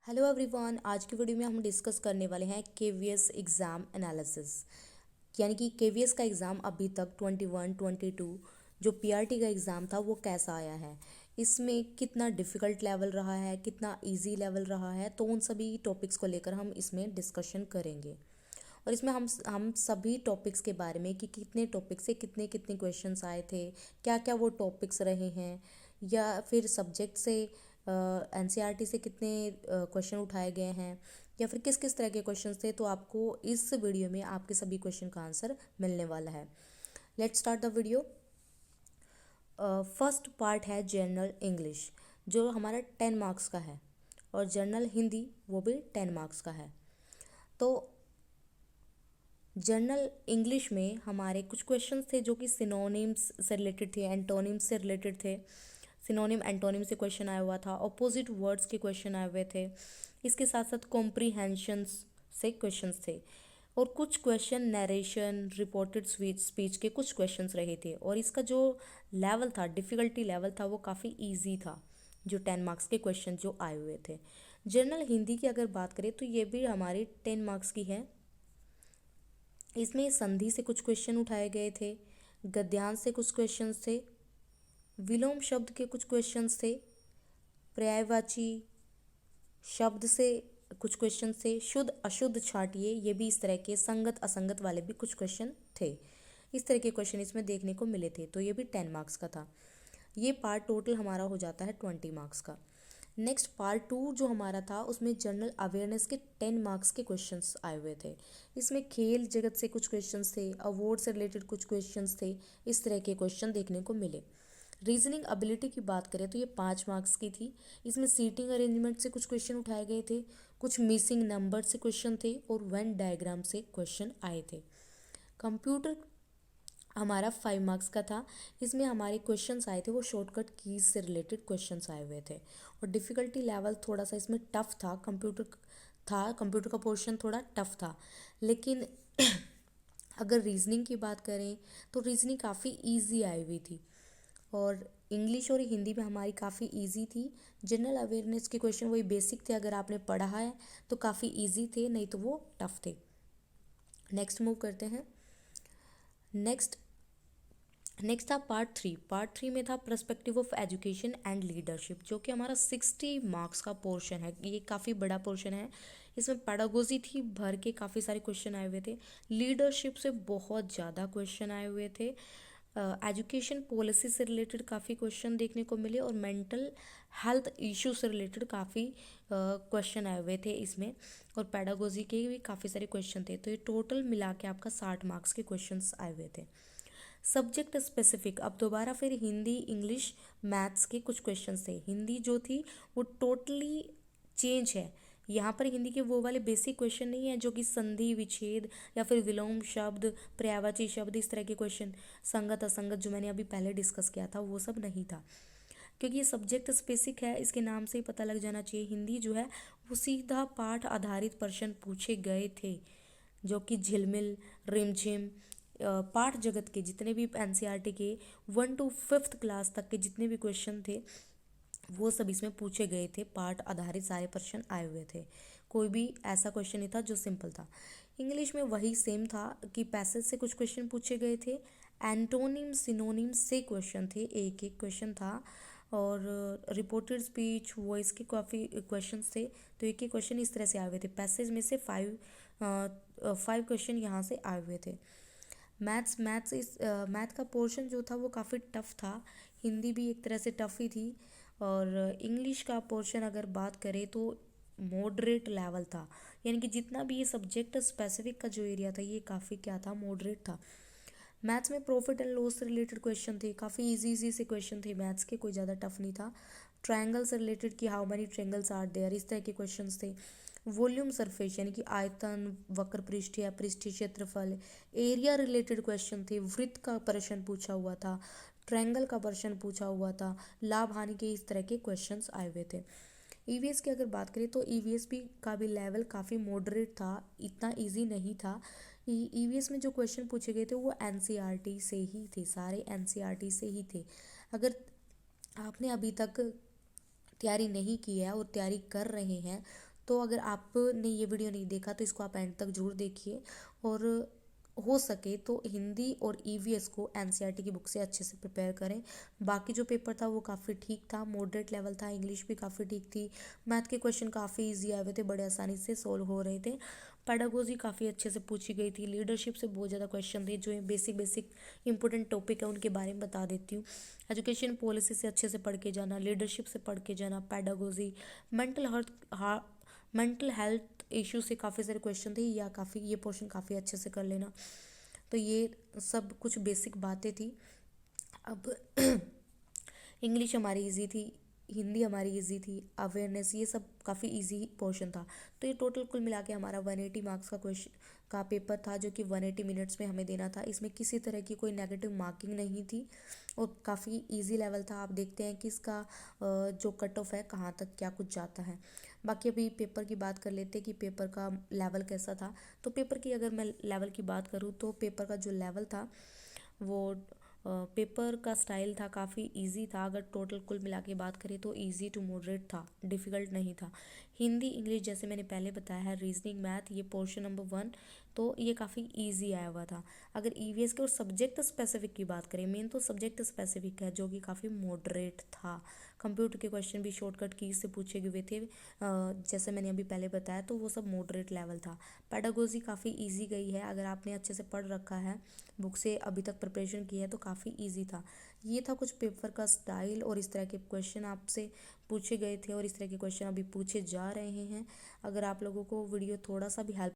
Hello everyone. आज की video में हम डिस्कस करने वाले हैं केवीएस एग्ज़ाम एनालिसिस। यानी कि केवीएस का एग्ज़ाम अभी तक 21, 22 जो पीआरटी का एग्ज़ाम था वो कैसा आया है, इसमें कितना डिफ़िकल्ट लेवल रहा है, कितना इजी लेवल रहा है, तो उन सभी टॉपिक्स को लेकर हम इसमें डिस्कशन करेंगे। और इसमें हम सभी टॉपिक्स के बारे में कि कितने टॉपिक से कितने कितने क्वेश्चंस आए थे, क्या क्या वो टॉपिक्स रहे हैं, या फिर सब्जेक्ट से एनसीईआरटी से कितने क्वेश्चन उठाए गए हैं, या फिर किस किस तरह के क्वेश्चंस थे। तो आपको इस वीडियो में आपके सभी क्वेश्चन का आंसर मिलने वाला है। Let's start the video. First part है जनरल इंग्लिश, जो हमारा 10 मार्क्स का है, और जनरल हिंदी वो भी 10 मार्क्स का है। तो जनरल इंग्लिश में हमारे कुछ क्वेश्चंस थे जो कि सिनोनिम्स से रिलेटेड थे, एंटोनिम्स से रिलेटेड थे। सिनोनिम एंटोनिम से क्वेश्चन आया हुआ था, अपोजिट वर्ड्स के क्वेश्चन आए हुए थे। इसके साथ साथ कॉम्प्रीहेंशंस से क्वेश्चंस थे, और कुछ क्वेश्चन नरेशन रिपोर्टेड स्पीच के कुछ क्वेश्चंस रहे थे। और इसका जो लेवल था, डिफ़िकल्टी लेवल था, वो काफ़ी ईजी था, जो 10 मार्क्स के क्वेश्चन जो आए हुए थे। जनरल हिंदी की अगर बात करें तो ये भी हमारी 10 मार्क्स की है। इसमें संधि से कुछ क्वेश्चन उठाए गए थे, गद्यांश से कुछ क्वेश्चंस थे, विलोम शब्द के कुछ क्वेश्चंस थे, पर्यायवाची शब्द से कुछ क्वेश्चन थे, शुद्ध अशुद्ध छांटिए, ये भी इस तरह के संगत असंगत वाले भी कुछ क्वेश्चन थे। इस तरह के क्वेश्चन इसमें देखने को मिले थे, तो ये भी 10 मार्क्स का था। ये पार्ट टोटल हमारा हो जाता है 20 मार्क्स का। नेक्स्ट पार्ट 2 जो हमारा था, उसमें जनरल अवेयरनेस के 10 मार्क्स के क्वेश्चंस आए हुए थे। इसमें खेल जगत से कुछ क्वेश्चंस थे, अवार्ड से रिलेटेड कुछ क्वेश्चंस थे। इस तरह के क्वेश्चन देखने को मिले। रीजनिंग एबिलिटी की बात करें तो ये 5 मार्क्स की थी। इसमें सीटिंग अरेंजमेंट से कुछ क्वेश्चन उठाए गए थे, कुछ मिसिंग नंबर से क्वेश्चन थे, और वेन डायग्राम से क्वेश्चन आए थे। कंप्यूटर हमारा 5 मार्क्स का था। इसमें हमारे क्वेश्चंस आए थे वो शॉर्टकट कीज से रिलेटेड क्वेश्चंस आए हुए थे, और डिफ़िकल्टी लेवल थोड़ा सा इसमें टफ था। कंप्यूटर का पोर्शन थोड़ा टफ था। लेकिन अगर रीजनिंग की बात करें तो रीजनिंग काफ़ी इजी आई हुई थी, और इंग्लिश और हिंदी में हमारी काफ़ी इजी थी। जनरल अवेयरनेस के क्वेश्चन वही बेसिक थे, अगर आपने पढ़ा है तो काफ़ी इजी थे, नहीं तो वो टफ थे। नेक्स्ट मूव करते हैं। नेक्स्ट था पार्ट थ्री में था perspective of education and leadership, जो कि हमारा 60 मार्क्स का पोर्शन है। ये काफ़ी बड़ा पोर्शन है। इसमें पेडागोजी थी, भर के काफ़ी सारे क्वेश्चन आए हुए थे। लीडरशिप से बहुत ज़्यादा क्वेश्चन आए हुए थे। एजुकेशन पॉलिसी से रिलेटेड काफ़ी क्वेश्चन देखने को मिले, और मेंटल हेल्थ इशू से रिलेटेड काफ़ी क्वेश्चन आए हुए थे इसमें, और पेडागोजी के भी काफ़ी सारे क्वेश्चन थे। तो ये टोटल मिला के आपका 60 मार्क्स के क्वेश्चंस आए हुए थे। सब्जेक्ट स्पेसिफिक, अब दोबारा फिर हिंदी इंग्लिश मैथ्स के कुछ क्वेश्चंस थे। हिंदी जो थी वो टोटली चेंज है। यहाँ पर हिंदी के वो वाले बेसिक क्वेश्चन नहीं है जो कि संधि विच्छेद या फिर विलोम शब्द, पर्यायवाची शब्द, इस तरह के क्वेश्चन, संगत असंगत जो मैंने अभी पहले डिस्कस किया था, वो सब नहीं था। क्योंकि ये सब्जेक्ट स्पेसिफिक है, इसके नाम से ही पता लग जाना चाहिए। हिंदी जो है वो सीधा पाठ आधारित प्रश्न पूछे गए थे, जो कि झिलमिल, रिमझिम, पाठ जगत के जितने भी एनसीईआरटी के 1 to 5th क्लास तक के जितने भी क्वेश्चन थे वो सब इसमें पूछे गए थे। पाठ आधारित सारे प्रश्न आए हुए थे, कोई भी ऐसा क्वेश्चन नहीं था जो सिंपल था। इंग्लिश में वही सेम था कि पैसेज से कुछ क्वेश्चन पूछे गए थे, एंटोनिम सिनोनिम से क्वेश्चन थे, एक एक क्वेश्चन था, और रिपोर्टेड स्पीच वॉइस के काफ़ी क्वेश्चंस थे। तो एक एक क्वेश्चन इस तरह से आए हुए थे। पैसेज में से 5 क्वेश्चन यहाँ से आए हुए थे। मैथ का पोर्शन जो था वो काफ़ी टफ था। हिंदी भी एक तरह से टफ ही थी, और इंग्लिश का पोर्शन अगर बात करें तो मॉडरेट लेवल था। यानी कि जितना भी ये सब्जेक्ट स्पेसिफिक का जो एरिया था ये काफ़ी क्या था, मॉडरेट था। मैथ्स में प्रॉफिट एंड लॉस से रिलेटेड क्वेश्चन थे, काफ़ी इजी इजी से क्वेश्चन थे मैथ्स के, कोई ज़्यादा टफ नहीं था। ट्रायंगल से रिलेटेड कि how many triangles are there, इस तरह के क्वेश्चंस थे। वॉल्यूम सरफेस यानी कि आयतन, वक्र पृष्ठ या पृष्ठीय क्षेत्रफल, एरिया रिलेटेड क्वेश्चन थे। वृत्त का प्रश्न पूछा हुआ था, ट्रायंगल का प्रश्न पूछा हुआ था, लाभ हानि के इस तरह के क्वेश्चंस आए हुए थे। ईवीएस की अगर बात करें तो ईवीएस भी का भी लेवल काफ़ी मॉडरेट था, इतना इजी नहीं था। ईवीएस में जो क्वेश्चन पूछे गए थे वो एनसीईआरटी से ही थे, सारे एनसीईआरटी से ही थे। अगर आपने अभी तक तैयारी नहीं की है और तैयारी कर रहे हैं तो अगर आपने ये वीडियो नहीं देखा तो इसको आप एंड तक जरूर देखिए, और हो सके तो हिंदी और ईवीएस को एनसीईआरटी की बुक से अच्छे से प्रिपेयर करें। बाकी जो पेपर था वो काफ़ी ठीक था, मॉडरेट लेवल था, इंग्लिश भी काफ़ी ठीक थी, मैथ के क्वेश्चन काफ़ी इजी आए हुए थे, बड़े आसानी से सोल्व हो रहे थे, पेडागोजी काफ़ी अच्छे से पूछी गई थी, लीडरशिप से बहुत ज़्यादा क्वेश्चन थे, जो बेसिक बेसिक इंपॉर्टेंट टॉपिक है उनके बारे में बता देती हूँ। एजुकेशन पॉलिसी से अच्छे से पढ़ के जाना, लीडरशिप से पढ़ के जाना, पेडागोजी, मेंटल हेल्थ इशू से काफ़ी सारे क्वेश्चन थे, या काफ़ी ये पोर्शन काफ़ी अच्छे से कर लेना। तो ये सब कुछ बेसिक बातें थी। अब इंग्लिश हमारी इजी थी, हिंदी हमारी इजी थी, अवेयरनेस, ये सब काफ़ी इजी पोर्शन था। तो ये टोटल कुल मिला के हमारा 180 मार्क्स का क्वेश्चन का पेपर था, जो कि 180 मिनट्स में हमें देना था। इसमें किसी तरह की कोई नेगेटिव मार्किंग नहीं थी और काफ़ी इजी लेवल था। आप देखते हैं कि इसका जो कट ऑफ है कहाँ तक क्या कुछ जाता है। बाकी अभी पेपर की बात कर लेते हैं कि पेपर का लेवल कैसा था। तो पेपर की अगर मैं लेवल की बात करूँ तो पेपर का जो लेवल था वो पेपर का स्टाइल था काफ़ी इजी था। अगर टोटल कुल मिला के बात करें तो इजी टू मॉडरेट था, डिफ़िकल्ट नहीं था। हिंदी इंग्लिश जैसे मैंने पहले बताया है, रीजनिंग मैथ, ये पोर्शन नंबर 1, तो ये काफ़ी इजी आया हुआ था। अगर ईवीएस के और सब्जेक्ट स्पेसिफिक की बात करें, मेन तो सब्जेक्ट स्पेसिफिक है जो कि काफ़ी मॉडरेट था। कंप्यूटर के क्वेश्चन भी शॉर्टकट की से पूछे हुए थे, जैसे मैंने अभी पहले बताया, तो वो सब मॉडरेट लेवल था। पेडागोजी काफ़ी इजी गई है, अगर आपने अच्छे से पढ़ रखा है, बुक से अभी तक प्रिपरेशन की है, तो काफ़ी इजी था। ये था कुछ पेपर का स्टाइल, और इस तरह के क्वेश्चन आपसे पूछे गए थे और इस तरह के क्वेश्चन अभी पूछे जा रहे हैं। अगर आप लोगों को वीडियो थोड़ा सा भी हेल्प